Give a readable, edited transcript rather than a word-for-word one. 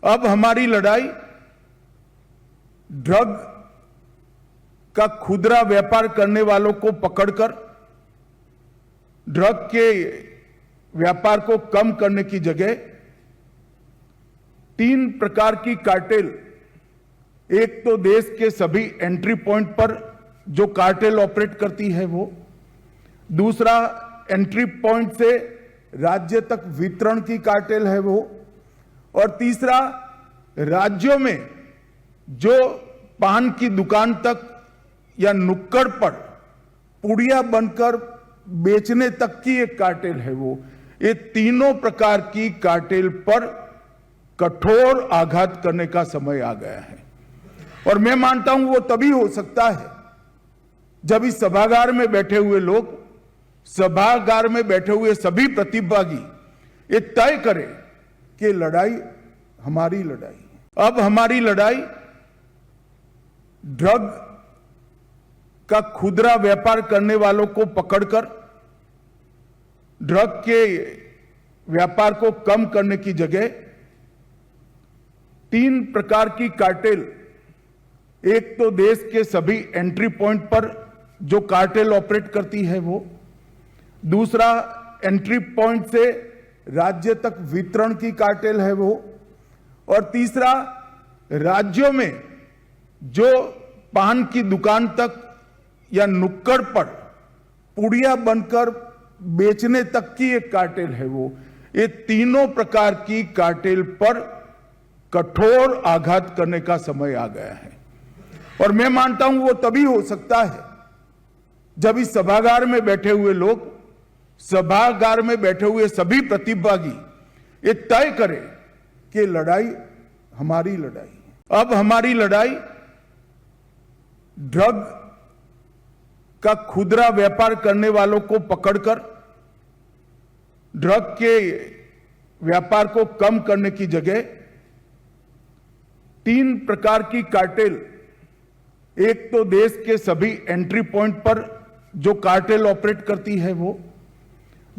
अब हमारी लड़ाई ड्रग का खुदरा व्यापार करने वालों को पकड़कर ड्रग के व्यापार को कम करने की जगह 3 प्रकार की कार्टेल, एक तो देश के सभी एंट्री पॉइंट पर जो कार्टेल ऑपरेट करती है वो, दूसरा एंट्री पॉइंट से राज्य तक वितरण की कार्टेल है वो, और तीसरा राज्यों में जो पान की दुकान तक या नुक्कड़ पर पुड़िया बनकर बेचने तक की एक कार्टेल है वो। ये तीनों प्रकार की कार्टेल पर कठोर आघात करने का समय आ गया है, और मैं मानता हूं वो तभी हो सकता है जब इस सभागार में बैठे हुए लोग, सभागार में बैठे हुए सभी प्रतिभागी ये तय करें कि लड़ाई हमारी लड़ाई है। अब हमारी लड़ाई ड्रग का खुदरा व्यापार करने वालों को पकड़कर ड्रग के व्यापार को कम करने की जगह 3 प्रकार की कार्टेल, एक तो देश के सभी एंट्री पॉइंट पर जो कार्टेल ऑपरेट करती है वो, दूसरा एंट्री पॉइंट से राज्य तक वितरण की कार्टेल है वो, और तीसरा राज्यों में जो पान की दुकान तक या नुक्कड़ पर पुड़िया बनकर बेचने तक की एक कार्टेल है वो। ये तीनों प्रकार की कार्टेल पर कठोर आघात करने का समय आ गया है, और मैं मानता हूं वो तभी हो सकता है जब इस सभागार में बैठे हुए लोग, सभागार में बैठे हुए सभी प्रतिभागी ये तय करें कि लड़ाई हमारी लड़ाई है। अब हमारी लड़ाई ड्रग का खुदरा व्यापार करने वालों को पकड़कर ड्रग के व्यापार को कम करने की जगह 3 प्रकार की कार्टेल, एक तो देश के सभी एंट्री पॉइंट पर जो कार्टेल ऑपरेट करती है वो,